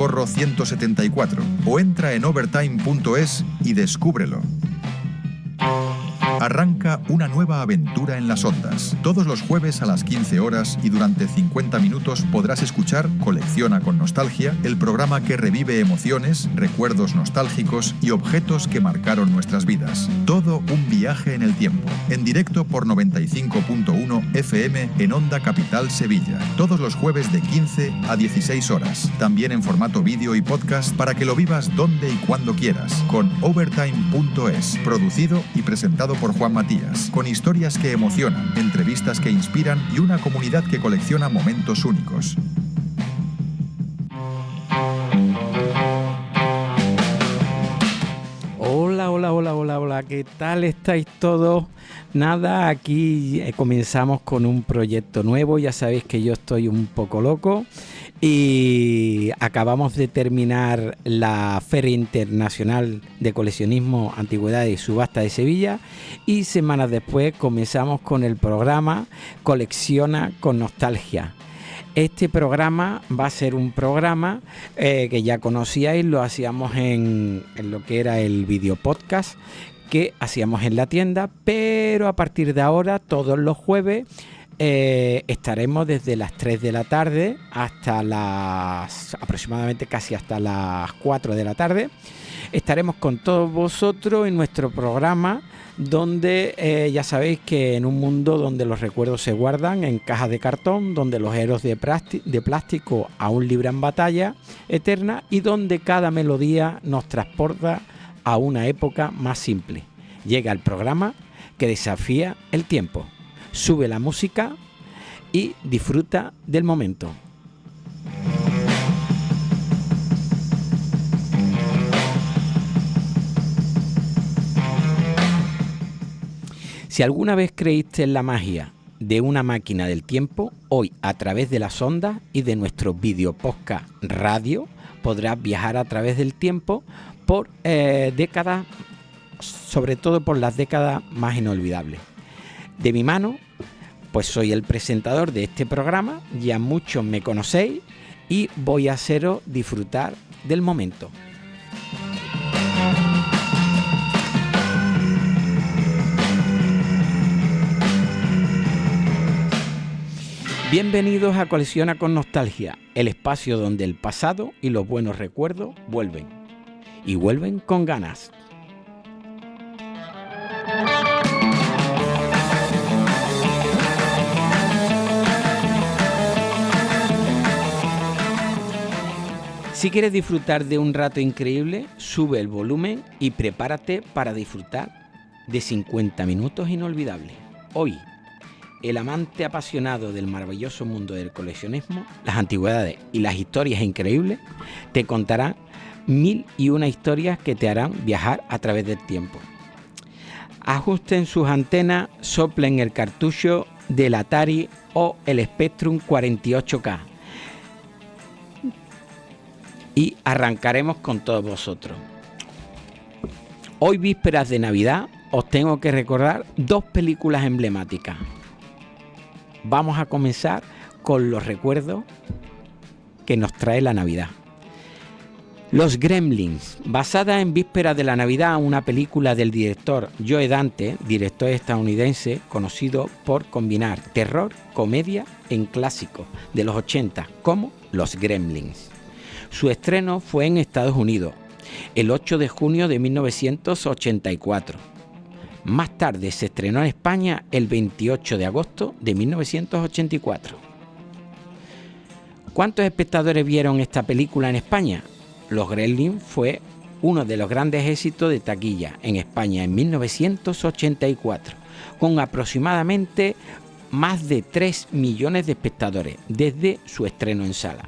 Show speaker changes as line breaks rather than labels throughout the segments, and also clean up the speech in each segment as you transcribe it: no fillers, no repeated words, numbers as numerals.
Socorro 174 o entra en overtime.es y descúbrelo. Arranca una nueva aventura en las ondas. Todos los jueves a las 15 horas y durante 50 minutos podrás escuchar Colecciona con Nostalgia, el programa que revive emociones, recuerdos nostálgicos y objetos que marcaron nuestras vidas. Todo un viaje en el tiempo. En directo por 95.1 FM en Onda Capital Sevilla. Todos los jueves de 15 a 16 horas. También en formato vídeo y podcast para que lo vivas donde y cuando quieras. Con overtime.es. Producido y presentado por Juan Matías, con historias que emocionan, entrevistas que inspiran y una comunidad que colecciona momentos únicos.
Hola, ¿qué tal estáis todos? Nada, aquí comenzamos con un proyecto nuevo, ya sabéis que yo estoy un poco loco y acabamos de terminar la Feria Internacional de Coleccionismo, Antigüedades y Subasta de Sevilla y semanas después comenzamos con el programa Colecciona con Nostalgia. Este programa va a ser un programa que ya conocíais, lo hacíamos en lo que era el video podcast que hacíamos en la tienda, pero a partir de ahora, todos los jueves, estaremos desde las 3 de la tarde hasta aproximadamente casi hasta las 4 de la tarde. Estaremos con todos vosotros en nuestro programa donde ya sabéis que en un mundo donde los recuerdos se guardan en cajas de cartón, donde los héroes de plástico aún libran batalla eterna y donde cada melodía nos transporta a una época más simple. Llega el programa que desafía el tiempo. Sube la música y disfruta del momento. Si alguna vez creíste en la magia de una máquina del tiempo, hoy a través de las ondas y de nuestro video podcast radio podrás viajar a través del tiempo por décadas, sobre todo por las décadas más inolvidables. De mi mano, pues soy el presentador de este programa, ya muchos me conocéis y voy a haceros disfrutar del momento. Bienvenidos a Colecciona con Nostalgia, el espacio donde el pasado y los buenos recuerdos vuelven. Y vuelven con ganas. Si quieres disfrutar de un rato increíble, sube el volumen y prepárate para disfrutar de 50 minutos inolvidables. Hoy, el amante apasionado del maravilloso mundo del coleccionismo, las antigüedades y las historias increíbles, te contarán 1001 historias que te harán viajar a través del tiempo. Ajusten sus antenas, soplen el cartucho del Atari o el Spectrum 48K y arrancaremos con todos vosotros. Hoy, vísperas de Navidad, os tengo que recordar dos películas emblemáticas. Vamos a comenzar con los recuerdos que nos trae la Navidad. Los Gremlins, basada en Vísperas de la Navidad, una película del director Joe Dante, director estadounidense conocido por combinar terror, comedia en clásicos de los 80 como Los Gremlins. Su estreno fue en Estados Unidos el 8 de junio de 1984. Más tarde se estrenó en España el 28 de agosto de 1984. ¿Cuántos espectadores vieron esta película en España? Los Gremlins fue uno de los grandes éxitos de taquilla en España en 1984, con aproximadamente más de 3 millones de espectadores desde su estreno en sala.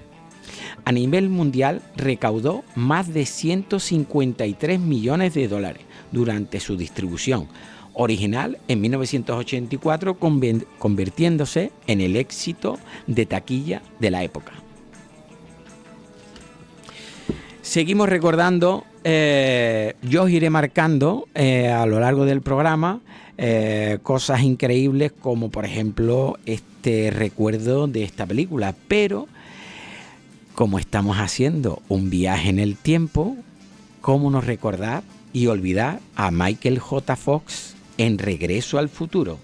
A nivel mundial recaudó más de 153 millones de dólares durante su distribución original en 1984, convirtiéndose en el éxito de taquilla de la época. Seguimos recordando, yo os iré marcando a lo largo del programa cosas increíbles como por ejemplo este recuerdo de esta película, pero como estamos haciendo un viaje en el tiempo, ¿cómo no recordar y olvidar a Michael J. Fox en Regreso al Futuro?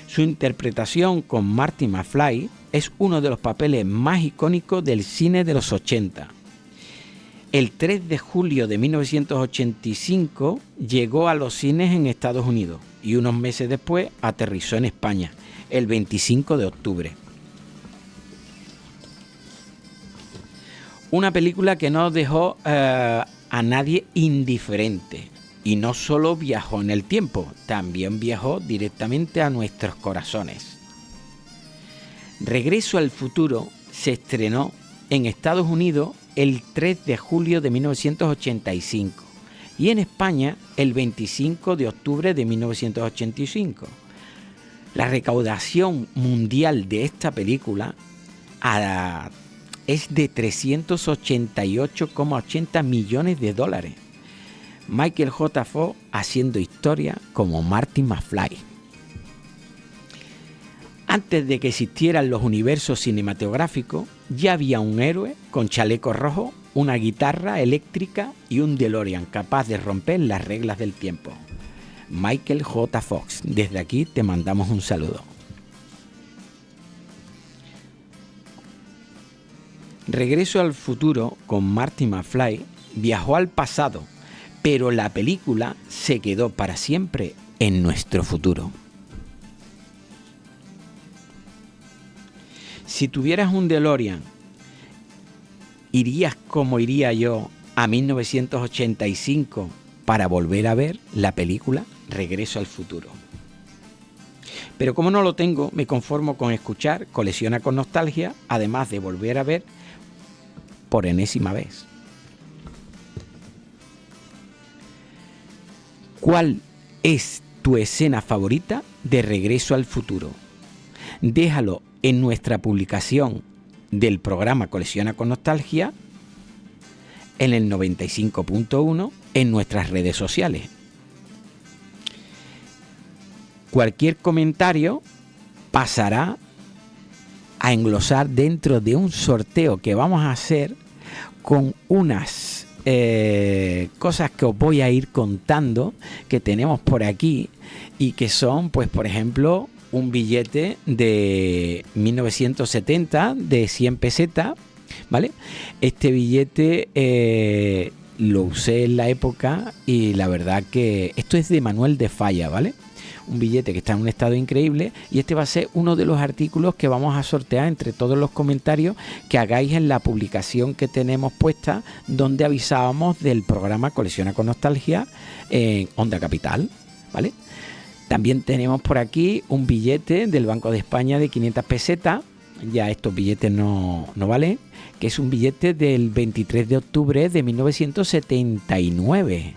Su interpretación con Marty McFly es uno de los papeles más icónicos del cine de los 80. El 3 de julio de 1985 llegó a los cines en Estados Unidos y unos meses después aterrizó en España, el 25 de octubre. Una película que no dejó a nadie indiferente. Y no solo viajó en el tiempo, también viajó directamente a nuestros corazones. Regreso al Futuro se estrenó en Estados Unidos el 3 de julio de 1985 y en España el 25 de octubre de 1985. La recaudación mundial de esta película es de 388,80 millones de dólares. Michael J. Fox haciendo historia como Marty McFly. Antes de que existieran los universos cinematográficos, ya había un héroe con chaleco rojo, una guitarra eléctrica y un DeLorean capaz de romper las reglas del tiempo. Michael J. Fox, desde aquí te mandamos un saludo. Regreso al Futuro con Marty McFly viajó al pasado, pero la película se quedó para siempre en nuestro futuro. Si tuvieras un DeLorean, ¿irías como iría yo a 1985 para volver a ver la película Regreso al Futuro? Pero como no lo tengo, me conformo con escuchar Colecciona con Nostalgia, además de volver a ver por enésima vez. ¿Cuál es tu escena favorita de Regreso al Futuro? Déjalo en nuestra publicación del programa Colecciona con Nostalgia, en el 95.1, en nuestras redes sociales. Cualquier comentario pasará a englosar dentro de un sorteo que vamos a hacer con unas cosas que os voy a ir contando que tenemos por aquí y que son, pues por ejemplo, un billete de 1970 de 100 pesetas, ¿vale? Este billete lo usé en la época y la verdad que esto es de Manuel de Falla, ¿vale? Un billete que está en un estado increíble y este va a ser uno de los artículos que vamos a sortear entre todos los comentarios que hagáis en la publicación que tenemos puesta donde avisábamos del programa Colecciona con Nostalgia en Onda Capital, ¿vale? También tenemos por aquí un billete del Banco de España de 500 pesetas, ya estos billetes no valen, que es un billete del 23 de octubre de 1979.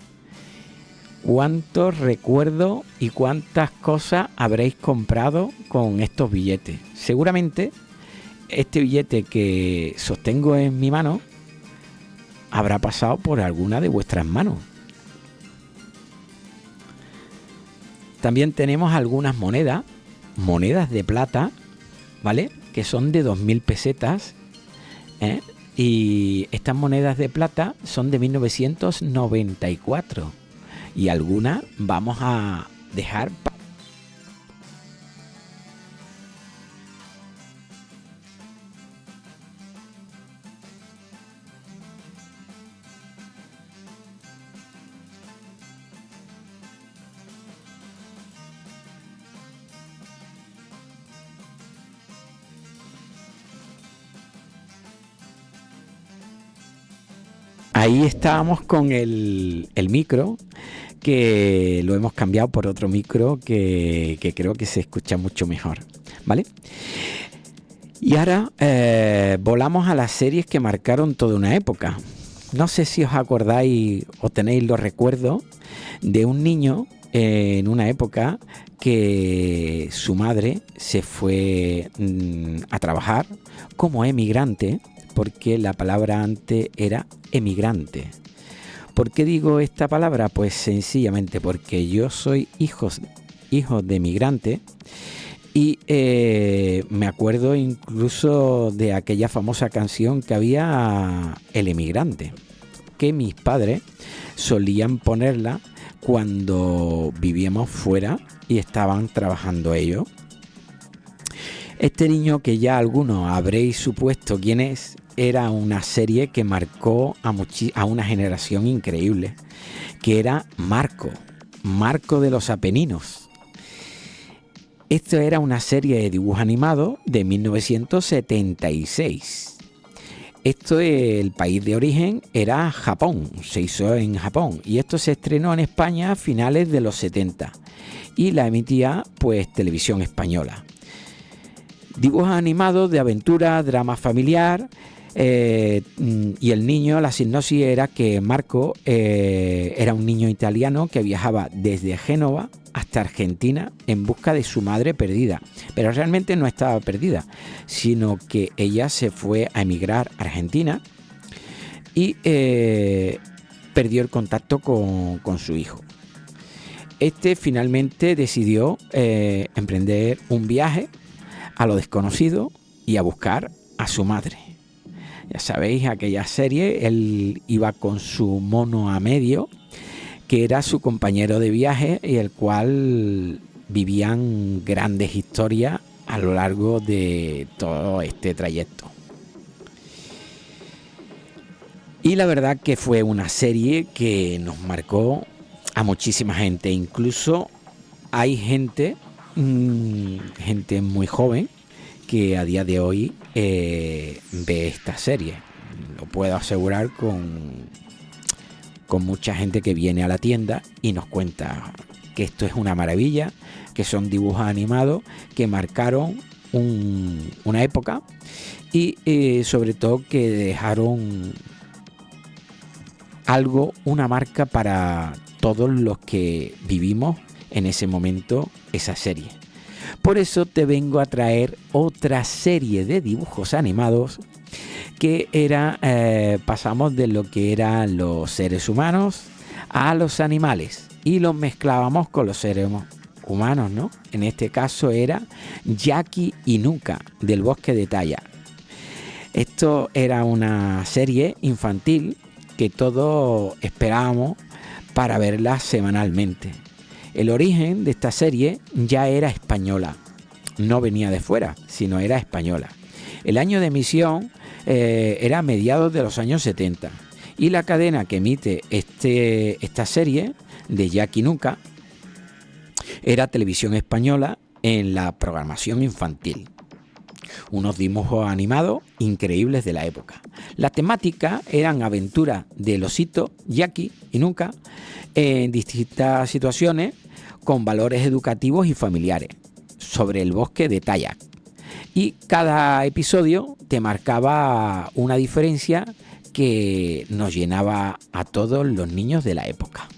¿Cuántos recuerdos y cuántas cosas habréis comprado con estos billetes? Seguramente este billete que sostengo en mi mano habrá pasado por alguna de vuestras manos. También tenemos algunas monedas de plata, ¿vale? Que son de 2.000 pesetas, ¿eh? Y estas monedas de plata son de 1994. Y algunas vamos a dejar ahí estábamos con el micro, que lo hemos cambiado por otro micro que creo que se escucha mucho mejor, ¿vale? Y ahora volamos a las series que marcaron toda una época. No sé si os acordáis o tenéis los recuerdos de un niño en una época que su madre se fue a trabajar como emigrante, porque la palabra antes era emigrante. ¿Por qué digo esta palabra? Pues sencillamente porque yo soy hijo de emigrante Y me acuerdo incluso de aquella famosa canción que había, El Emigrante, que mis padres solían ponerla cuando vivíamos fuera y estaban trabajando ellos. Este niño, que ya algunos habréis supuesto quién es, era una serie que marcó a una generación increíble, que era Marco de los Apeninos. Esto era una serie de dibujos animados de 1976. El país de origen era Japón, se hizo en Japón, y esto se estrenó en España a finales de los 70 y la emitía pues Televisión Española. Dibujos animados de aventura, drama familiar, y el niño, la sinopsis era que Marco era un niño italiano que viajaba desde Génova hasta Argentina en busca de su madre perdida, pero realmente no estaba perdida, sino que ella se fue a emigrar a Argentina y perdió el contacto con su hijo. Finalmente decidió emprender un viaje a lo desconocido y a buscar a su madre. Ya sabéis, aquella serie, él iba con su mono a medio, que era su compañero de viaje y el cual vivían grandes historias a lo largo de todo este trayecto. Y la verdad que fue una serie que nos marcó a muchísima gente. Incluso hay gente muy joven que a día de hoy ve esta serie. Lo puedo asegurar con mucha gente que viene a la tienda y nos cuenta que esto es una maravilla, que son dibujos animados que marcaron una época y sobre todo que dejaron una marca para todos los que vivimos en ese momento esa serie. Por eso te vengo a traer otra serie de dibujos animados que pasamos de lo que eran los seres humanos a los animales y los mezclábamos con los seres humanos, ¿no? En este caso era Jackie y Nuka, del Bosque de Taya. Esto era una serie infantil que todos esperábamos para verla semanalmente. El origen de esta serie ya era española, no venía de fuera, sino era española. El año de emisión era a mediados de los años 70 y la cadena que emite esta serie de Jackie Nuka era Televisión Española en la programación infantil. Unos dibujos animados increíbles de la época. La temática eran aventuras del osito Jackie y Nuka en distintas situaciones con valores educativos y familiares sobre el bosque de Taya. Y cada episodio te marcaba una diferencia que nos llenaba a todos los niños de la época.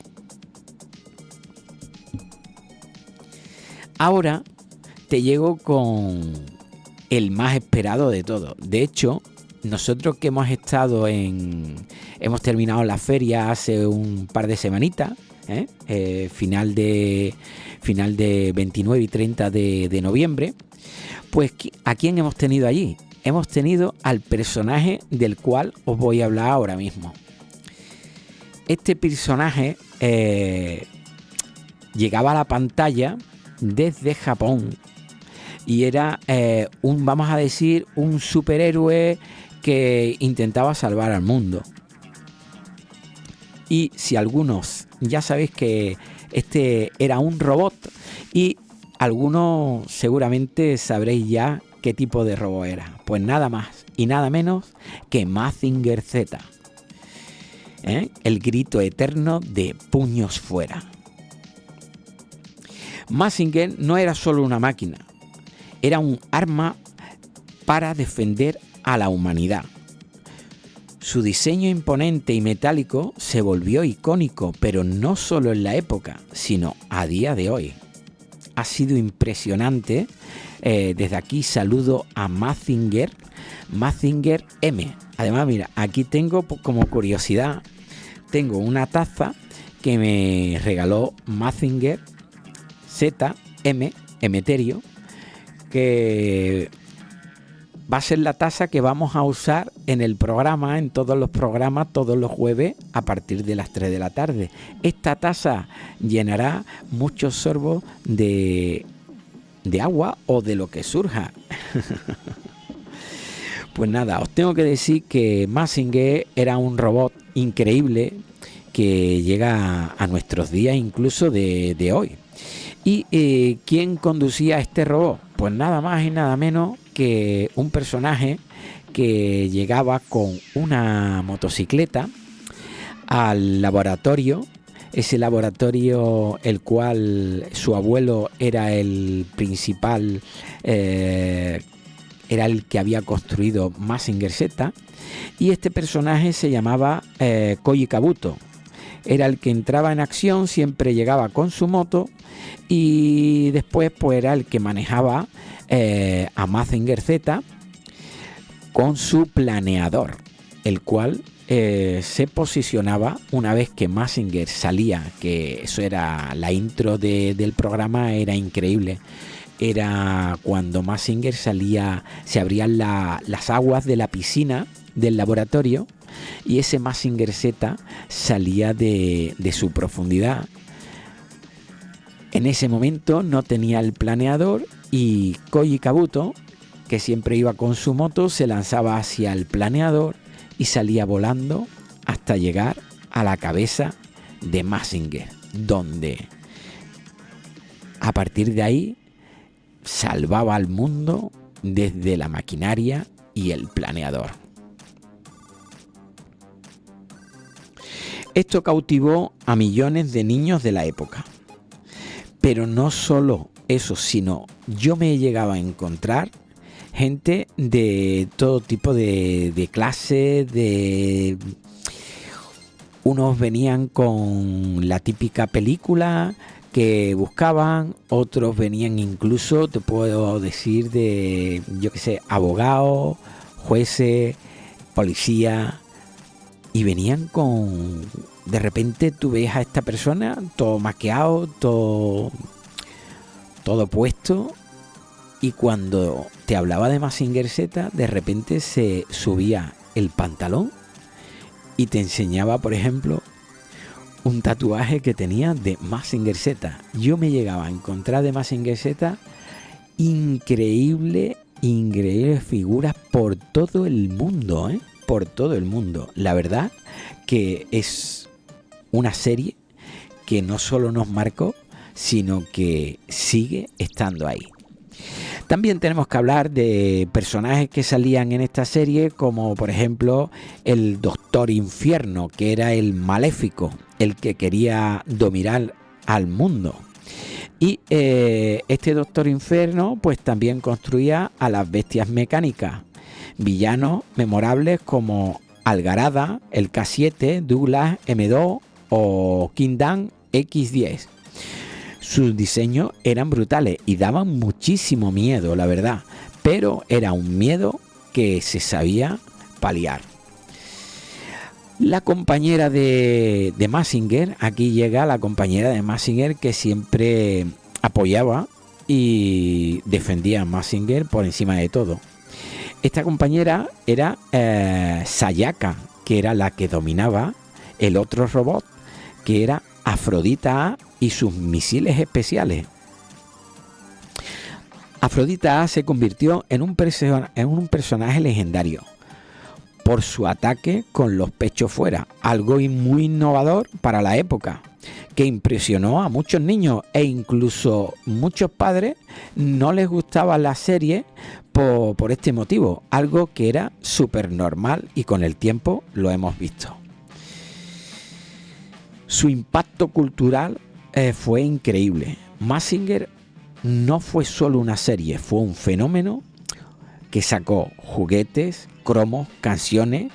Ahora te llego con el más esperado de todo. De hecho, nosotros que hemos terminado la feria hace un par de semanitas, final de 29 y 30 de noviembre, pues ¿a quién hemos tenido allí? Hemos tenido al personaje del cual os voy a hablar ahora mismo. Este personaje llegaba a la pantalla desde Japón y era vamos a decir, un superhéroe que intentaba salvar al mundo. Y si algunos ya sabéis que este era un robot, y algunos seguramente sabréis ya qué tipo de robot era. Pues nada más y nada menos que Mazinger Z. El grito eterno de puños fuera. Mazinger no era solo una máquina, era un arma para defender a la humanidad. Su diseño imponente y metálico se volvió icónico, pero no solo en la época, sino a día de hoy. Ha sido impresionante. Desde aquí saludo a Mazinger M. Además, mira, aquí tengo como curiosidad, tengo una taza que me regaló Mazinger Z M Emeterio, que va a ser la taza que vamos a usar en el programa, en todos los programas, todos los jueves a partir de las 3 de la tarde. Esta taza llenará muchos sorbos de agua o de lo que surja. Pues nada, os tengo que decir que Mazinger era un robot increíble que llega a nuestros días, incluso de hoy. ¿Y quién conducía este robot? Pues nada más y nada menos que un personaje que llegaba con una motocicleta al laboratorio. Ese laboratorio, el cual su abuelo era el principal, era el que había construido Mazinger Z, y este personaje se llamaba Koji Kabuto. Era el que entraba en acción, siempre llegaba con su moto, y después pues era el que manejaba a Mazinger Z con su planeador, el cual se posicionaba una vez que Mazinger salía, que eso era la intro del programa, era increíble. Era cuando Mazinger salía, se abrían las aguas de la piscina del laboratorio y ese Mazinger Z salía de su profundidad. En ese momento no tenía el planeador y Koji Kabuto, que siempre iba con su moto, se lanzaba hacia el planeador y salía volando hasta llegar a la cabeza de Mazinger, donde a partir de ahí salvaba al mundo desde la maquinaria y el planeador. Esto cautivó a millones de niños de la época. Pero no solo eso, sino yo me llegaba a encontrar gente de todo tipo de clases, unos venían con la típica película que buscaban, otros venían incluso, te puedo decir, de, yo qué sé, abogados, jueces, policía, y venían con, de repente tú ves a esta persona todo maquillado, todo puesto, y cuando te hablaba de Mazinger Z, de repente se subía el pantalón y te enseñaba, por ejemplo, un tatuaje que tenía de Mazinger Z. Yo me llegaba a encontrar de Mazinger Z increíbles figuras por todo el mundo, por todo el mundo. La verdad que es una serie que no solo nos marcó, sino que sigue estando ahí. También tenemos que hablar de personajes que salían en esta serie, como por ejemplo el Doctor Infierno, que era el maléfico, el que quería dominar al mundo. Y este Doctor Infierno pues también construía a las bestias mecánicas, villanos memorables como Algarada, el K7, Douglas M2 o Kingdom X10. Sus diseños eran brutales y daban muchísimo miedo, la verdad, pero era un miedo que se sabía paliar. La compañera de Mazinger, aquí llega la compañera de Mazinger que siempre apoyaba y defendía a Mazinger por encima de todo. Esta compañera era Sayaka, que era la que dominaba el otro robot, que era Afrodita A y sus misiles especiales. Afrodita A se convirtió en un personaje legendario por su ataque con los pechos fuera, algo muy innovador para la época, que impresionó a muchos niños e incluso muchos padres no les gustaba la serie por este motivo, algo que era súper normal y con el tiempo lo hemos visto. Su impacto cultural fue increíble. Mazinger no fue solo una serie, fue un fenómeno que sacó juguetes, cromos, canciones,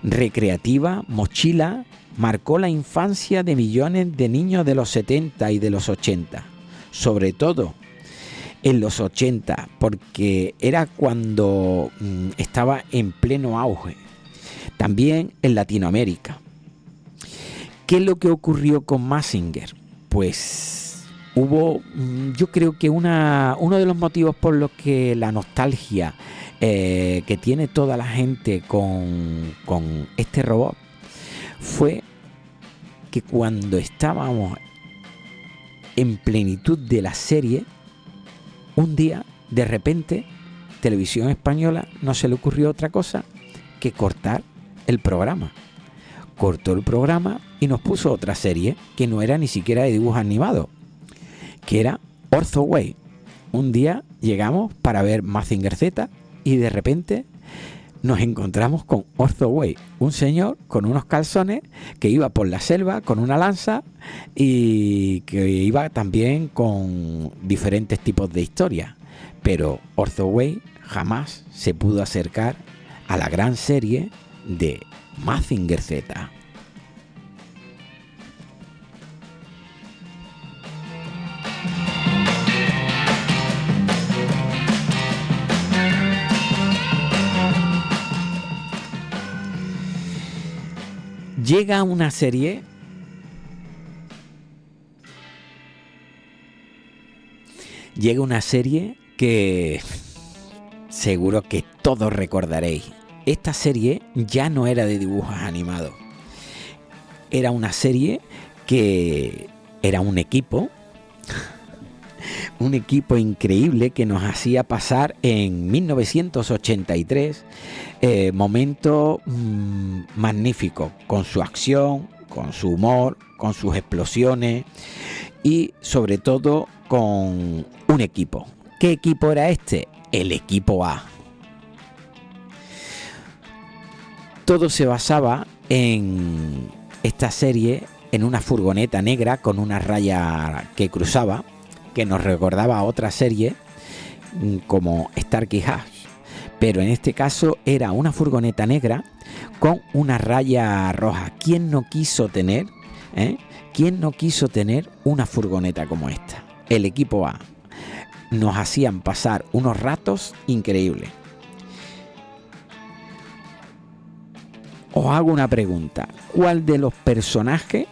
recreativa, mochila, marcó la infancia de millones de niños de los 70 y de los 80, sobre todo en los 80, porque era cuando estaba en pleno auge, también en Latinoamérica. ¿Qué es lo que ocurrió con Mazinger? Pues hubo, yo creo que uno de los motivos por los que la nostalgia que tiene toda la gente con este robot fue que cuando estábamos en plenitud de la serie, un día, de repente, Televisión Española no se le ocurrió otra cosa que cortar el programa. Cortó el programa y nos puso otra serie que no era ni siquiera de dibujos animados, que era Orzo Way. Un día llegamos para ver Mazinger Z y de repente nos encontramos con Orzo Way, un señor con unos calzones que iba por la selva con una lanza y que iba también con diferentes tipos de historias. Pero Orzo Way jamás se pudo acercar a la gran serie de Mazinger Z. Llega una serie que seguro que todos recordaréis. Esta serie ya no era de dibujos animados. Era una serie que era un equipo increíble que nos hacía pasar en 1983 momentos magníficos, con su acción, con su humor, con sus explosiones y sobre todo con un equipo. ¿Qué equipo era este? El equipo A. Todo se basaba en esta serie en una furgoneta negra con una raya que cruzaba, que nos recordaba a otra serie como Starkey Hatch, pero en este caso era una furgoneta negra con una raya roja. ¿Quién no quiso tener una furgoneta como esta? El equipo A. Nos hacían pasar unos ratos increíbles. Os hago una pregunta. ¿Cuál de los personajes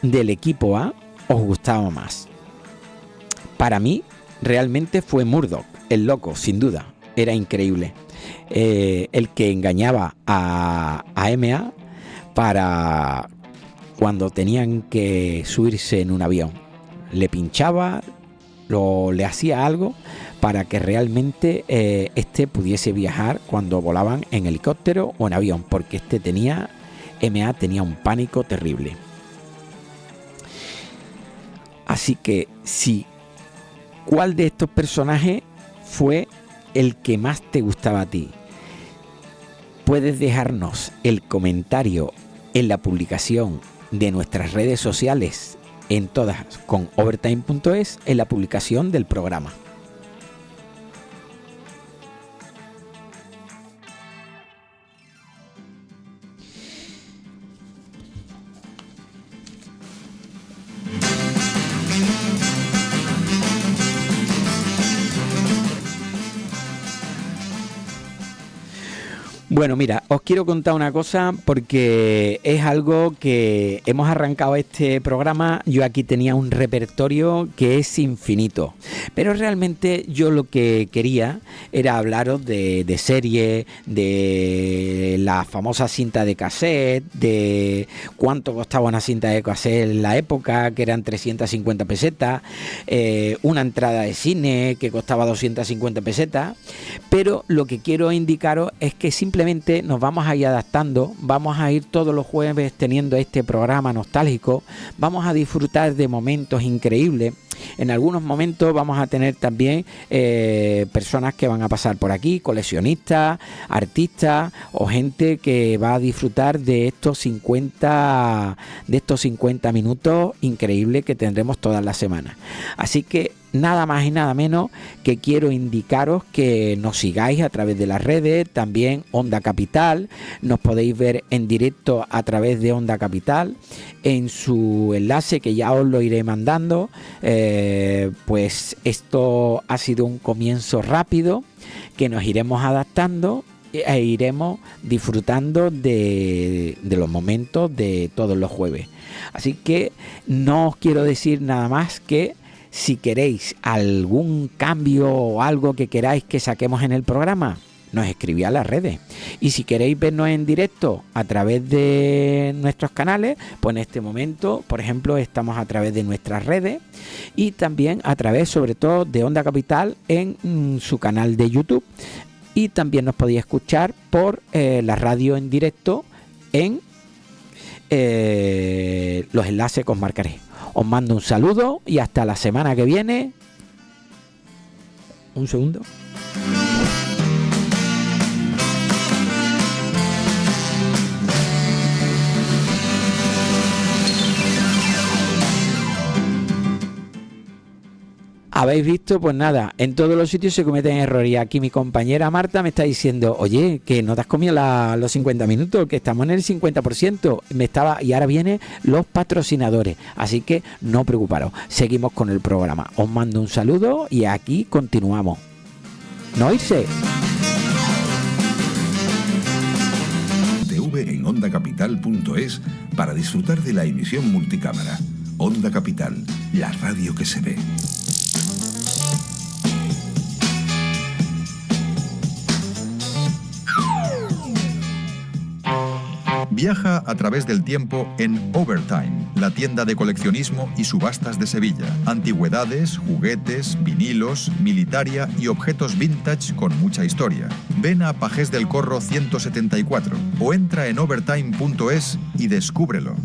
del equipo A os gustaba más? Para mí, realmente fue Murdoch, el loco, sin duda. Era increíble. El que engañaba a MA para cuando tenían que subirse en un avión. Le pinchaba, le hacía algo para que realmente este pudiese viajar cuando volaban en helicóptero o en avión, porque MA tenía un pánico terrible. Así que sí. ¿Cuál de estos personajes fue el que más te gustaba a ti? Puedes dejarnos el comentario en la publicación de nuestras redes sociales, en todas con overtime.es, en la publicación del programa. Bueno, mira, os quiero contar una cosa porque es algo que hemos arrancado este programa. Yo aquí tenía un repertorio que es infinito, pero realmente yo lo que quería era hablaros de series, de la famosa cinta de cassette, de cuánto costaba una cinta de cassette en la época, que eran 350 pesetas, una entrada de cine que costaba 250 pesetas, pero lo que quiero indicaros es que simplemente nos vamos a ir adaptando, vamos a ir todos los jueves teniendo este programa nostálgico, vamos a disfrutar de momentos increíbles. En algunos momentos vamos a tener también personas que van a pasar por aquí, coleccionistas, artistas o gente que va a disfrutar de estos 50 minutos increíbles que tendremos todas las semanas. Así que nada más y nada menos que quiero indicaros que nos sigáis a través de las redes, también Onda Capital, nos podéis ver en directo a través de Onda Capital, en su enlace que ya os lo iré mandando. Pues esto ha sido un comienzo rápido que nos iremos adaptando e iremos disfrutando de los momentos de todos los jueves. Así que no os quiero decir nada más que si queréis algún cambio o algo que queráis que saquemos en el programa, nos escribís a las redes. Y si queréis vernos en directo a través de nuestros canales, pues en este momento, por ejemplo, estamos a través de nuestras redes y también a través, sobre todo, de Onda Capital en su canal de YouTube. Y también nos podéis escuchar por la radio en directo en los enlaces que os marcaré. Os mando un saludo y hasta la semana que viene. Un segundo. ¿Habéis visto? Pues nada, en todos los sitios se cometen errores. Y aquí mi compañera Marta me está diciendo, oye, que no te has comido los 50 minutos, que estamos en el 50%. Y ahora vienen los patrocinadores. Así que no preocuparos, seguimos con el programa. Os mando un saludo y aquí continuamos. No irse.
TV en ondacapital.es para disfrutar de la emisión multicámara. Onda Capital, la radio que se ve.
Viaja a través del tiempo en Overtime, la tienda de coleccionismo y subastas de Sevilla. Antigüedades, juguetes, vinilos, militaria y objetos vintage con mucha historia. Ven a Pajés del Corro 174 o entra en overtime.es y descúbrelo.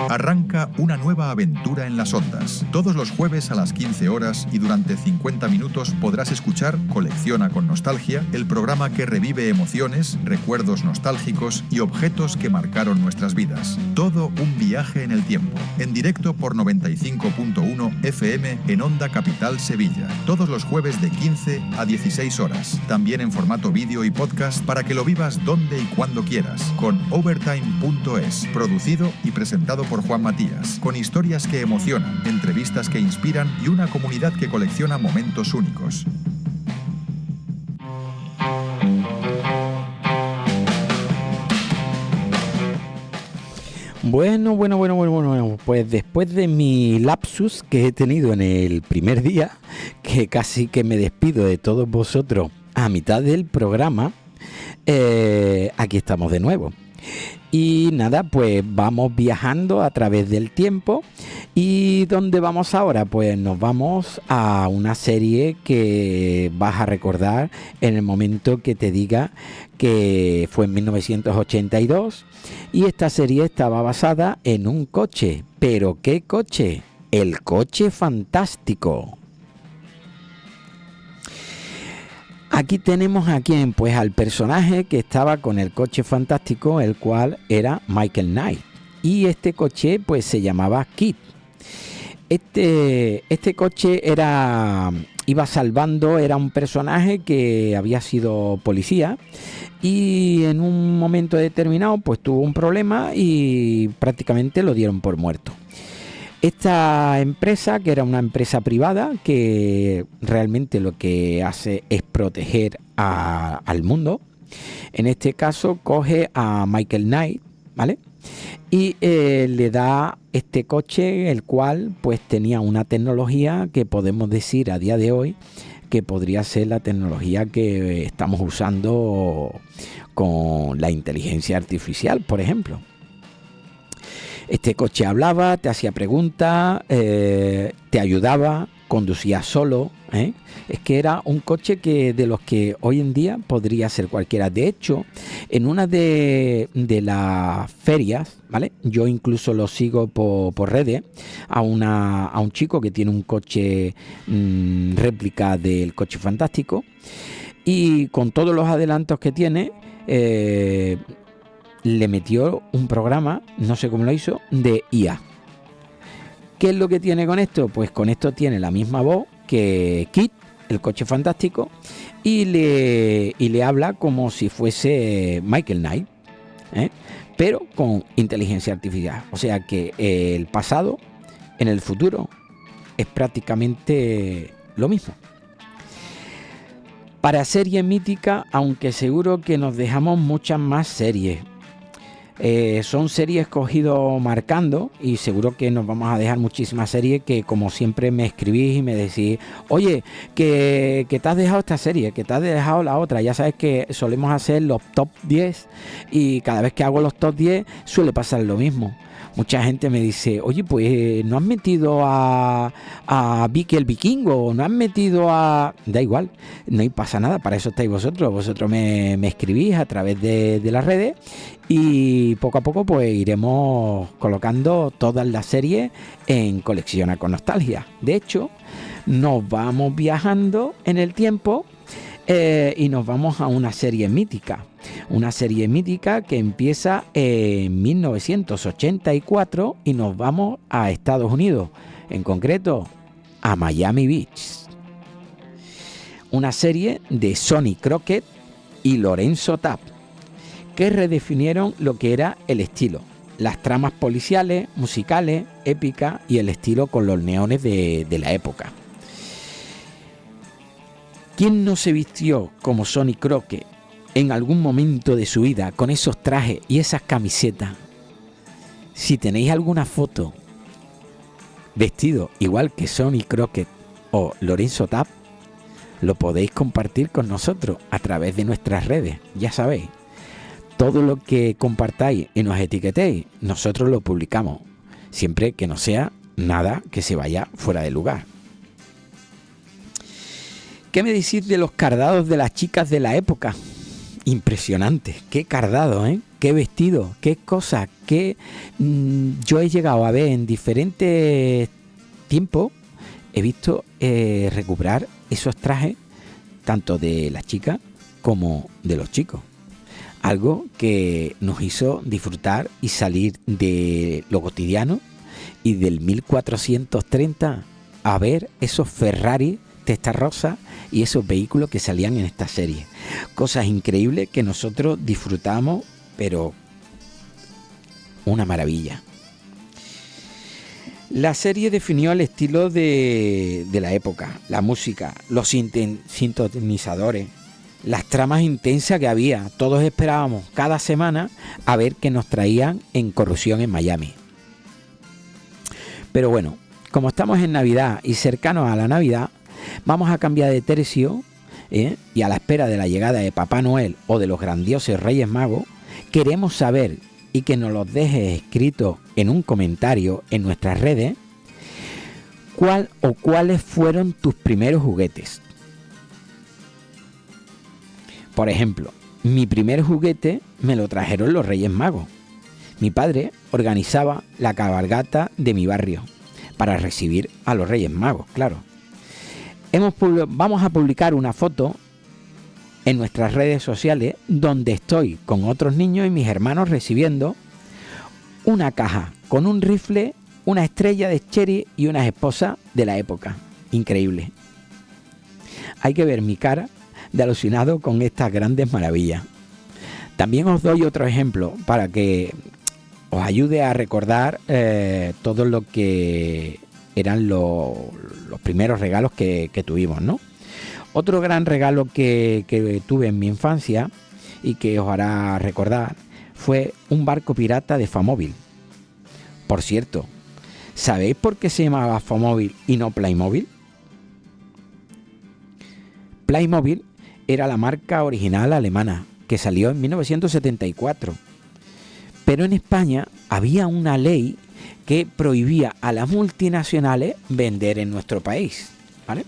Arranca una nueva aventura en las ondas. Todos los jueves a las 15 horas y durante 50 minutos podrás escuchar Colecciona con Nostalgia, el programa que revive emociones, recuerdos nostálgicos y objetos que marcaron nuestras vidas. Todo un viaje en el tiempo. En directo por 95.1 FM en Onda Capital Sevilla. Todos los jueves de 15 a 16 horas. También en formato vídeo y podcast para que lo vivas donde y cuando quieras. Con overtime.es. Producido y presentado por Juan Matías, con historias que emocionan, entrevistas que inspiran y una comunidad que colecciona momentos únicos.
Bueno, pues después de mi lapsus que he tenido en el primer día, que casi que me despido de todos vosotros a mitad del programa, aquí estamos de nuevo. Y nada, pues vamos viajando a través del tiempo. ¿Y dónde vamos ahora? Pues nos vamos a una serie que vas a recordar en el momento que te diga que fue en 1982. Y esta serie estaba basada en un coche. ¿Pero qué coche? El coche fantástico. Aquí tenemos a quién, pues al personaje que estaba con el coche fantástico, el cual era Michael Knight. Y este coche pues se llamaba Kid. Este coche iba salvando, era un personaje que había sido policía y en un momento determinado pues tuvo un problema y prácticamente lo dieron por muerto. Esta empresa, que era una empresa privada, que realmente lo que hace es proteger al mundo, en este caso coge a Michael Knight, ¿vale? Y le da este coche, el cual pues tenía una tecnología que podemos decir a día de hoy que podría ser la tecnología que estamos usando con la inteligencia artificial, por ejemplo. Este coche hablaba, te hacía preguntas, te ayudaba, conducía solo, ¿eh? Es que era un coche que de los que hoy en día podría ser cualquiera. De hecho, en una de las ferias, ¿vale? Yo incluso lo sigo por redes, a un chico que tiene un coche réplica del coche fantástico, y con todos los adelantos que tiene, le metió un programa, no sé cómo lo hizo, de IA. ¿Qué es lo que tiene con esto? Pues con esto tiene la misma voz que Kid, el coche fantástico, y le habla como si fuese Michael Knight, pero con inteligencia artificial. O sea que el pasado en el futuro es prácticamente lo mismo. Para serie mítica, aunque seguro que nos dejamos muchas más series. Son series que os he ido marcando y seguro que nos vamos a dejar muchísimas series que, como siempre, me escribís y me decís, oye, que te has dejado esta serie, que te has dejado la otra. Ya sabes que solemos hacer los top 10 y cada vez que hago los top 10 suele pasar lo mismo. Mucha gente me dice, oye, pues no has metido a Vicky el Vikingo, no has metido a... Da igual, no pasa nada, para eso estáis vosotros. Vosotros me escribís a través de las redes y poco a poco pues iremos colocando todas las series en Colecciona con Nostalgia. De hecho, nos vamos viajando en el tiempo y nos vamos a una serie mítica. Una serie mítica que empieza en 1984 y nos vamos a Estados Unidos, en concreto a Miami Beach. Una serie de Sonny Crockett y Lorenzo Tapp, que redefinieron lo que era el estilo, las tramas policiales, musicales, épicas y el estilo con los neones de la época. ¿Quién no se vistió como Sonny Crockett en algún momento de su vida con esos trajes y esas camisetas? Si tenéis alguna foto vestido igual que Sonny Crockett o Lorenzo Tapp, lo podéis compartir con nosotros a través de nuestras redes. Ya sabéis, todo lo que compartáis y nos etiquetéis, nosotros lo publicamos, siempre que no sea nada que se vaya fuera de lugar. ¿Qué me decís de los cardados de las chicas de la época? Impresionante, qué cardado, qué vestido, qué cosas, yo he llegado a ver en diferentes tiempos, he visto recuperar esos trajes tanto de las chicas como de los chicos. Algo que nos hizo disfrutar y salir de lo cotidiano y del 1430 a ver esos Ferrari Testarossa y esos vehículos que salían en esta serie. Cosas increíbles que nosotros disfrutamos, pero una maravilla. La serie definió el estilo de la época, la música, los sintonizadores, las tramas intensas que había. Todos esperábamos cada semana a ver qué nos traían en Corrupción en Miami. Pero bueno, como estamos en Navidad y cercanos a la Navidad, vamos a cambiar de tercio y a la espera de la llegada de Papá Noel o de los grandiosos Reyes Magos, queremos saber y que nos los dejes escrito en un comentario en nuestras redes, ¿cuál o cuáles fueron tus primeros juguetes? Por ejemplo, mi primer juguete me lo trajeron los Reyes Magos. Mi padre organizaba la cabalgata de mi barrio para recibir a los Reyes Magos, claro. Vamos a publicar una foto en nuestras redes sociales donde estoy con otros niños y mis hermanos recibiendo una caja con un rifle, una estrella de Cherry y unas esposas de la época. Increíble. Hay que ver mi cara de alucinado con estas grandes maravillas. También os doy otro ejemplo para que os ayude a recordar todo lo que eran los primeros regalos que tuvimos, ¿no? Otro gran regalo que tuve en mi infancia y que os hará recordar fue un barco pirata de Famóvil. Por cierto, ¿sabéis por qué se llamaba Famóvil y no Playmobil? Playmobil era la marca original alemana que salió en 1974. Pero en España había una ley que prohibía a las multinacionales vender en nuestro país, ¿vale?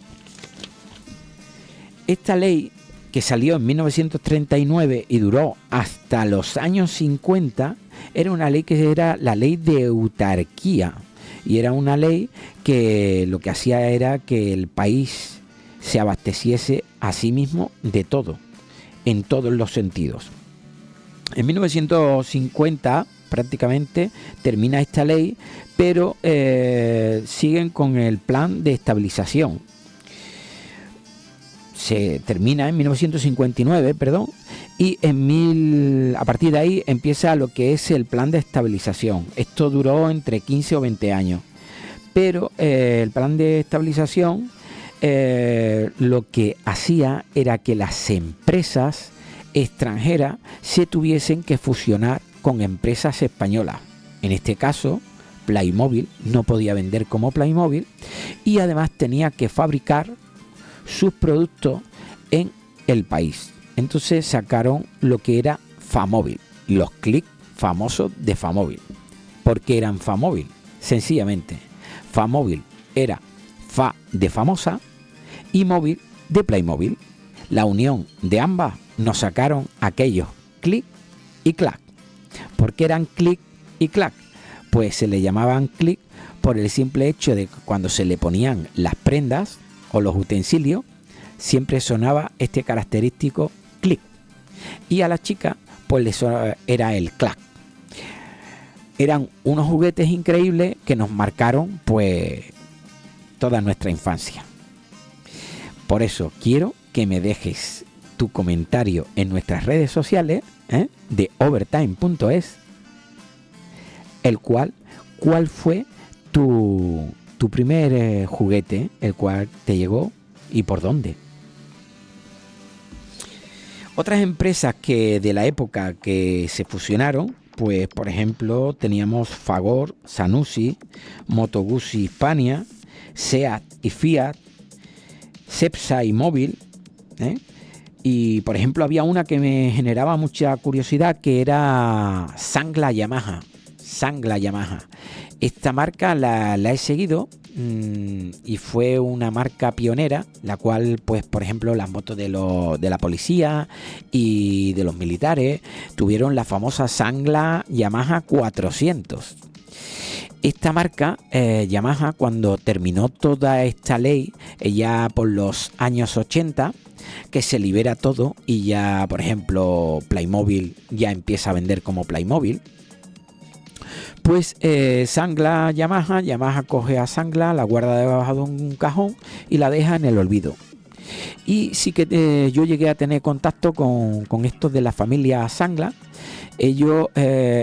Esta ley, que salió en 1939 y duró hasta los años 50, era una ley que era la ley de autarquía, y era una ley que lo que hacía era que el país se abasteciese a sí mismo de todo, en todos los sentidos. En 1950 prácticamente termina esta ley, pero siguen con el plan de estabilización. Se termina en 1959, y a partir de ahí empieza lo que es el plan de estabilización. Esto duró entre 15 o 20 años, pero el plan de estabilización lo que hacía era que las empresas extranjeras se tuviesen que fusionar con empresas españolas. En este caso, Playmobil no podía vender como Playmobil y además tenía que fabricar sus productos en el país. Entonces sacaron lo que era Famóvil, los clics famosos de Famóvil. ¿Por qué eran Famóvil? Sencillamente, Famóvil era fa de famosa y móvil de Playmobil. La unión de ambas nos sacaron aquellos clic y clac. ¿Por qué eran clic y clac? Pues se le llamaban clic por el simple hecho de que cuando se le ponían las prendas o los utensilios, siempre sonaba este característico clic. Y a la chica, pues era el clac. Eran unos juguetes increíbles que nos marcaron, pues, toda nuestra infancia. Por eso quiero que me dejes tu comentario en nuestras redes sociales, de overtime.es, ¿cuál fue tu primer juguete, el cual te llegó y por dónde? Otras empresas que de la época que se fusionaron, pues por ejemplo teníamos Fagor, Zanussi, Moto Guzzi Hispania, Seat y Fiat, Cepsa y Móvil, y por ejemplo había una que me generaba mucha curiosidad, que era Sangla Yamaha. Esta marca la he seguido y fue una marca pionera, la cual, pues por ejemplo, las motos de la policía y de los militares tuvieron la famosa Sangla Yamaha 400. Esta marca, Yamaha, cuando terminó toda esta ley, ya por los años 80, que se libera todo y ya, por ejemplo, Playmobil ya empieza a vender como Playmobil, pues Sangla Yamaha coge a Sangla, la guarda debajo de un cajón y la deja en el olvido. Y sí que yo llegué a tener contacto con estos de la familia Sangla. Ellos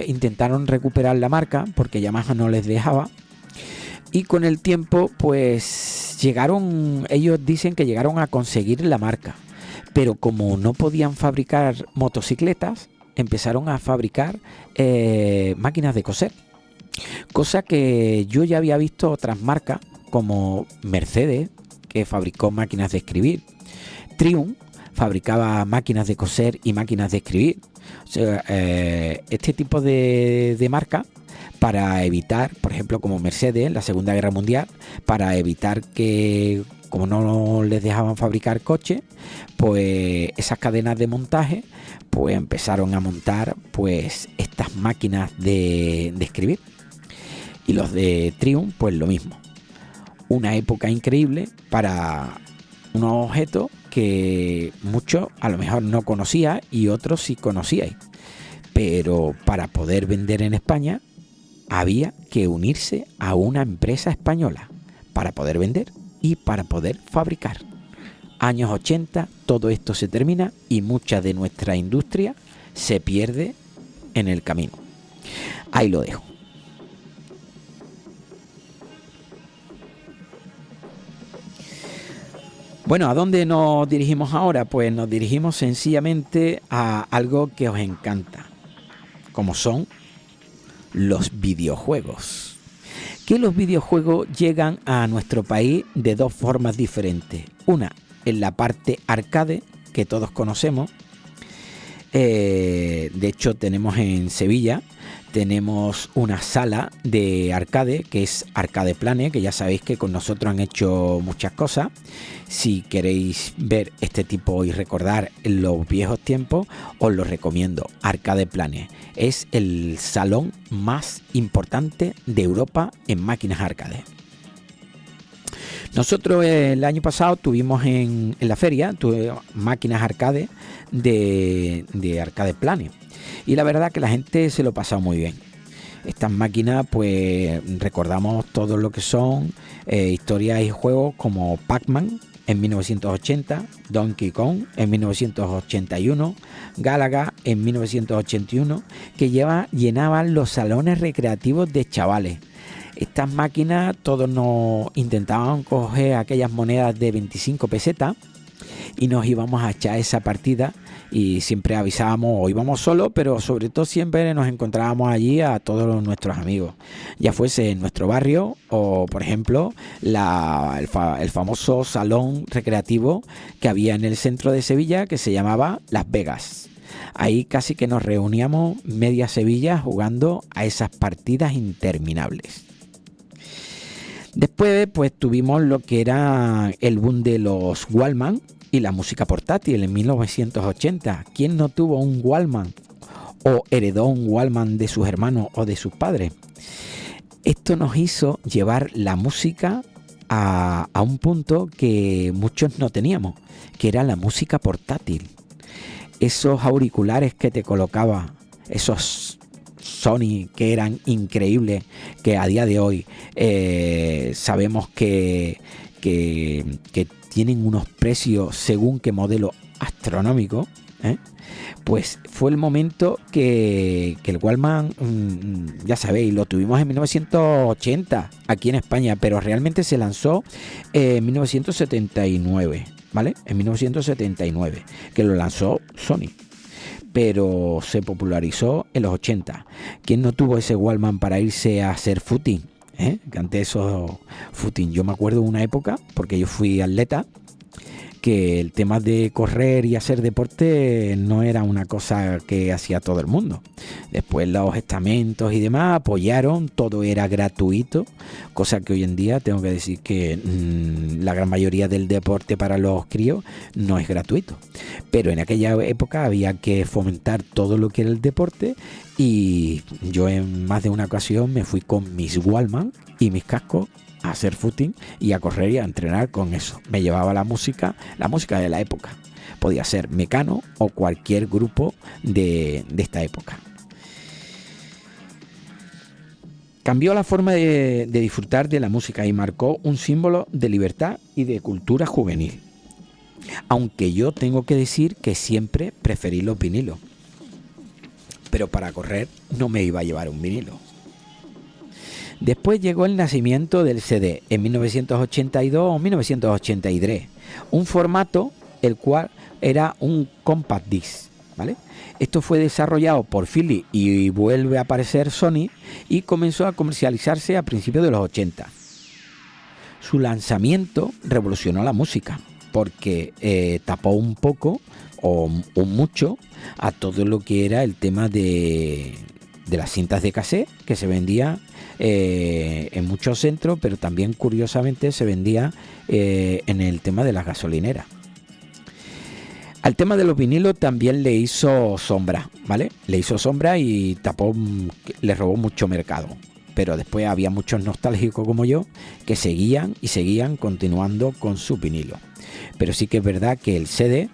intentaron recuperar la marca porque Yamaha no les dejaba. Y con el tiempo, pues ellos dicen que llegaron a conseguir la marca. Pero como no podían fabricar motocicletas, empezaron a fabricar máquinas de coser. Cosa que yo ya había visto otras marcas como Mercedes, que fabricó máquinas de escribir. Triumph fabricaba máquinas de coser y máquinas de escribir. O sea, este tipo de marca, para evitar, por ejemplo, como Mercedes en la Segunda Guerra Mundial, para evitar que, como no les dejaban fabricar coches, pues esas cadenas de montaje, pues empezaron a montar pues estas máquinas de escribir. Y los de Triumph, pues lo mismo. Una época increíble para unos objetos que muchos a lo mejor no conocíais y otros sí conocíais. Pero para poder vender en España había que unirse a una empresa española para poder vender y para poder fabricar. Años 80, todo esto se termina y mucha de nuestra industria se pierde en el camino. Ahí lo dejo. Bueno, ¿a dónde nos dirigimos ahora? Pues nos dirigimos sencillamente a algo que os encanta, como son los videojuegos. Que los videojuegos llegan a nuestro país de dos formas diferentes. Una, en la parte arcade, que todos conocemos. De hecho, tenemos en Sevilla, tenemos una sala de arcade que es Arcade Planet, que ya sabéis que con nosotros han hecho muchas cosas. Si queréis ver este tipo y recordar los viejos tiempos, os lo recomiendo. Arcade Planet es el salón más importante de Europa en máquinas arcade. Nosotros el año pasado tuvimos en la feria máquinas arcade de Arcade Planet. Y la verdad que la gente se lo pasa muy bien. Estas máquinas, pues recordamos todo lo que son historias y juegos como Pac-Man en 1980, Donkey Kong en 1981, Galaga en 1981, que llenaban los salones recreativos de chavales. Estas máquinas todos nos intentaban coger aquellas monedas de 25 pesetas y nos íbamos a echar esa partida y siempre avisábamos o íbamos solos, pero sobre todo siempre nos encontrábamos allí a todos nuestros amigos, ya fuese en nuestro barrio o, por ejemplo, el famoso salón recreativo que había en el centro de Sevilla, que se llamaba Las Vegas. Ahí casi que nos reuníamos media Sevilla jugando a esas partidas interminables. Después pues tuvimos lo que era el boom de los Walkman y la música portátil en 1980. ¿Quién no tuvo un Walkman o heredó un Walkman de sus hermanos o de sus padres? Esto nos hizo llevar la música a un punto que muchos no teníamos, que era la música portátil. Esos auriculares que te colocaba, esos Sony que eran increíbles, que a día de hoy sabemos que tienen unos precios según qué modelo astronómico, pues fue el momento que el Walkman, ya sabéis, lo tuvimos en 1980 aquí en España, pero realmente se lanzó en 1979, ¿vale? En 1979, que lo lanzó Sony, pero se popularizó en los 80. ¿Quién no tuvo ese Walkman para irse a hacer footing? Que antes esos footing, yo me acuerdo de una época, porque yo fui atleta, que el tema de correr y hacer deporte no era una cosa que hacía todo el mundo. Después los estamentos y demás apoyaron, todo era gratuito, cosa que hoy en día tengo que decir que la gran mayoría del deporte para los críos no es gratuito. Pero en aquella época había que fomentar todo lo que era el deporte, y yo en más de una ocasión me fui con mis Walkman y mis cascos a hacer footing y a correr y a entrenar con eso. Me llevaba la música de la época. Podía ser Mecano o cualquier grupo de esta época. Cambió la forma de disfrutar de la música y marcó un símbolo de libertad y de cultura juvenil. Aunque yo tengo que decir que siempre preferí los vinilos. Pero para correr no me iba a llevar un vinilo. Después llegó el nacimiento del CD en 1982 o 1983, un formato el cual era un compact disc, ¿vale? Esto fue desarrollado por Philips y vuelve a aparecer Sony, y comenzó a comercializarse a principios de los 80. Su lanzamiento revolucionó la música porque tapó un poco o mucho a todo lo que era el tema de las cintas de cassette que se vendía en muchos centros, pero también curiosamente se vendía en el tema de las gasolineras. Al tema de los vinilos también le hizo sombra, ¿vale? Le hizo sombra y tapó, le robó mucho mercado. Pero después había muchos nostálgicos como yo que seguían continuando con su vinilo. Pero sí que es verdad que el CD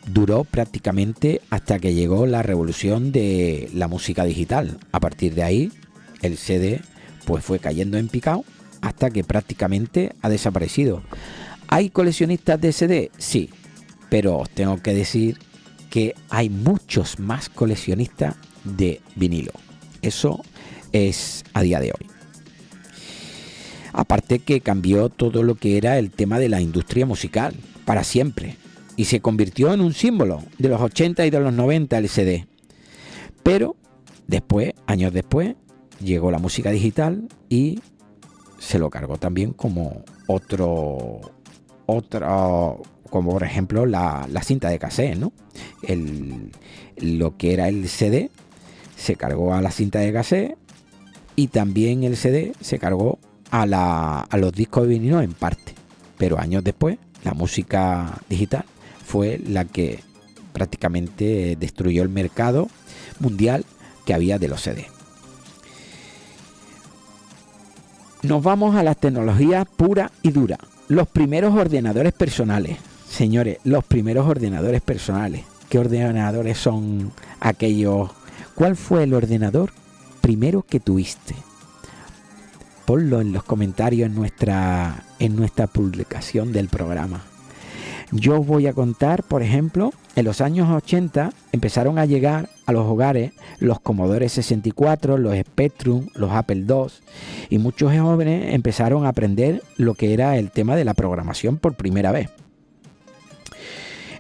duró prácticamente hasta que llegó la revolución de la música digital. A partir de ahí, el CD pues fue cayendo en picado hasta que prácticamente ha desaparecido. ¿Hay coleccionistas de CD? Sí, pero os tengo que decir que hay muchos más coleccionistas de vinilo. Eso es a día de hoy. Aparte que cambió todo lo que era el tema de la industria musical para siempre, y se convirtió en un símbolo de los 80 y de los 90 el CD. Pero después, años después, llegó la música digital y se lo cargó también como otro como por ejemplo la cinta de cassette, ¿no? Lo que era el CD se cargó a la cinta de cassette, y también el CD se cargó a los discos de vinilo en parte. Pero años después, la música digital fue la que prácticamente destruyó el mercado mundial que había de los CD. Nos vamos a las tecnologías pura y dura. Los primeros ordenadores personales. Señores, los primeros ordenadores personales. ¿Qué ordenadores son aquellos? ¿Cuál fue el ordenador primero que tuviste? Ponlo en los comentarios en nuestra publicación del programa. Yo os voy a contar, por ejemplo, en los años 80 empezaron a llegar a los hogares los Commodore 64, los Spectrum, los Apple II, y muchos jóvenes empezaron a aprender lo que era el tema de la programación por primera vez.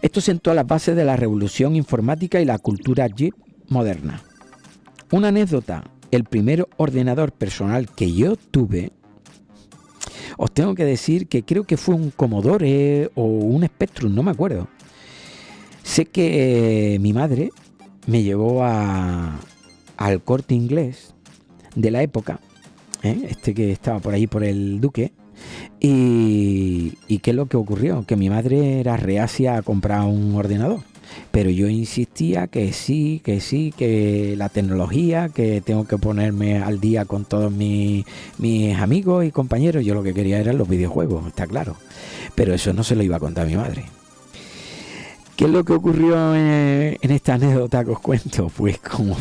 Esto sentó las bases de la revolución informática y la cultura geek moderna. Una anécdota: el primer ordenador personal que yo tuve, os tengo que decir que creo que fue un Commodore o un Spectrum, no me acuerdo. Sé que mi madre me llevó al Corte Inglés de la época, que estaba por ahí por el Duque, y ¿qué es lo que ocurrió? Que mi madre era reacia a comprar un ordenador, pero yo insistía que sí, que la tecnología, que tengo que ponerme al día con todos mis amigos y compañeros. Yo lo que quería eran los videojuegos, está claro, pero eso no se lo iba a contar a mi madre. ¿Qué es lo que ocurrió en esta anécdota que os cuento? Pues como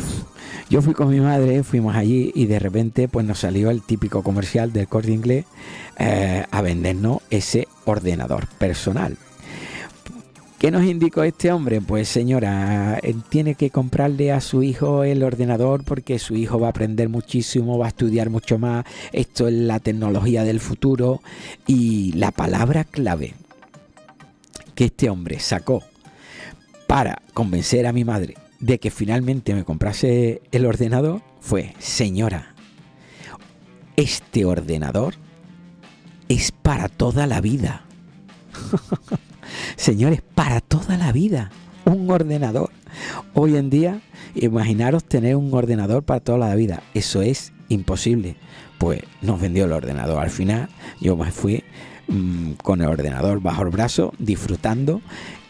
yo fui con mi madre, fuimos allí y de repente pues nos salió el típico comercial del Corte Inglés a vendernos ese ordenador personal. ¿Qué nos indicó este hombre? Pues señora, tiene que comprarle a su hijo el ordenador porque su hijo va a aprender muchísimo, va a estudiar mucho más, esto es la tecnología del futuro. Y la palabra clave que este hombre sacó para convencer a mi madre de que finalmente me comprase el ordenador fue: señora, este ordenador es para toda la vida. Señores, para toda la vida, un ordenador. Hoy en día, imaginaros tener un ordenador para toda la vida. Eso es imposible. Pues nos vendió el ordenador. Al final yo me fui con el ordenador bajo el brazo, disfrutando,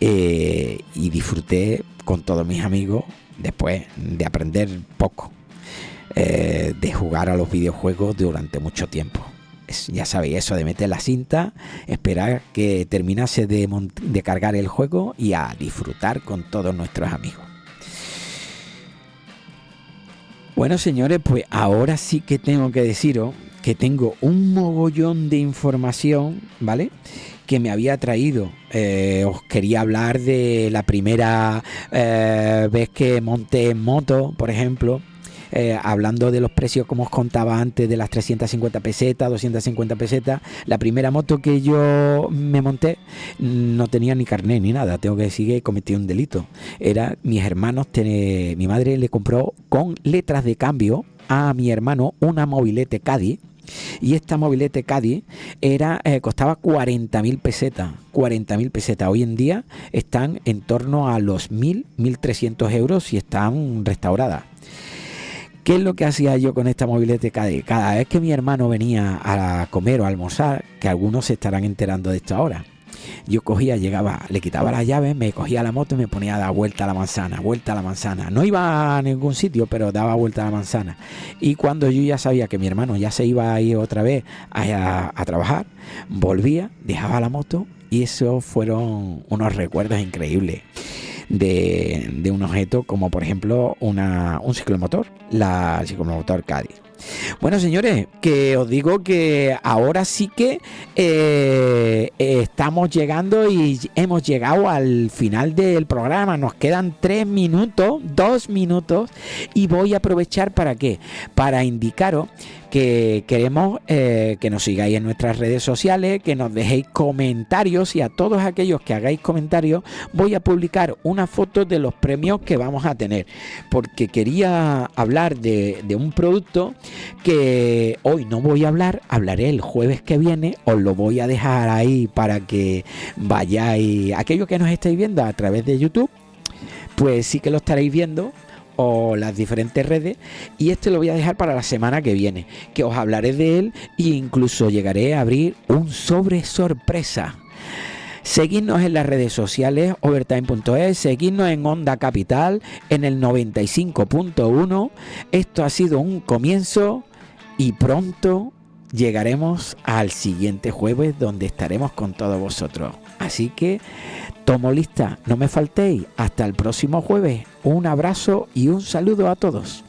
y disfruté con todos mis amigos después de aprender poco, de jugar a los videojuegos durante mucho tiempo. Ya sabéis, eso de meter la cinta, esperar que terminase de cargar el juego y a disfrutar con todos nuestros amigos. Bueno, señores, pues ahora sí que tengo que deciros que tengo un mogollón de información, ¿vale?, que me había traído. Os quería hablar de la primera vez que monté en moto, por ejemplo. Hablando de los precios, como os contaba antes, de las 350 pesetas, 250 pesetas. La primera moto que yo me monté no tenía ni carnet ni nada. Tengo que decir que cometí un delito. Era mis hermanos, mi madre le compró con letras de cambio a mi hermano una mobilete Cádiz. Y esta mobilete Cádiz costaba 40.000 pesetas. 40.000 pesetas. Hoy en día están en torno a los 1.300 euros y están restauradas. ¿Qué es lo que hacía yo con esta mobilete Cádiz? Cada vez que mi hermano venía a comer o a almorzar, que algunos se estarán enterando de esto ahora, yo cogía, llegaba, le quitaba las llaves, me cogía la moto y me ponía a dar vuelta a la manzana. No iba a ningún sitio, pero daba vuelta a la manzana. Y cuando yo ya sabía que mi hermano ya se iba a ir otra vez a trabajar, volvía, dejaba la moto, y esos fueron unos recuerdos increíbles de un objeto como, por ejemplo, un ciclomotor, el ciclomotor Cádiz. Bueno, señores, que os digo que ahora sí que estamos llegando y hemos llegado al final del programa. Nos quedan 2 minutos, y voy a aprovechar ¿para qué? Para indicaros que queremos que nos sigáis en nuestras redes sociales, que nos dejéis comentarios, y a todos aquellos que hagáis comentarios voy a publicar una foto de los premios que vamos a tener, porque quería hablar de un producto que hoy no voy a hablaré el jueves que viene. Os lo voy a dejar ahí para que vayáis, aquellos que nos estáis viendo a través de YouTube, pues sí que lo estaréis viendo, o las diferentes redes, y este lo voy a dejar para la semana que viene, que os hablaré de él e incluso llegaré a abrir un sobre sorpresa. Seguidnos en las redes sociales, overtime.es, seguidnos en Onda Capital, en el 95.1. Esto ha sido un comienzo y pronto llegaremos al siguiente jueves, donde estaremos con todos vosotros. Así que tomo lista, no me faltéis. Hasta el próximo jueves. Un abrazo y un saludo a todos.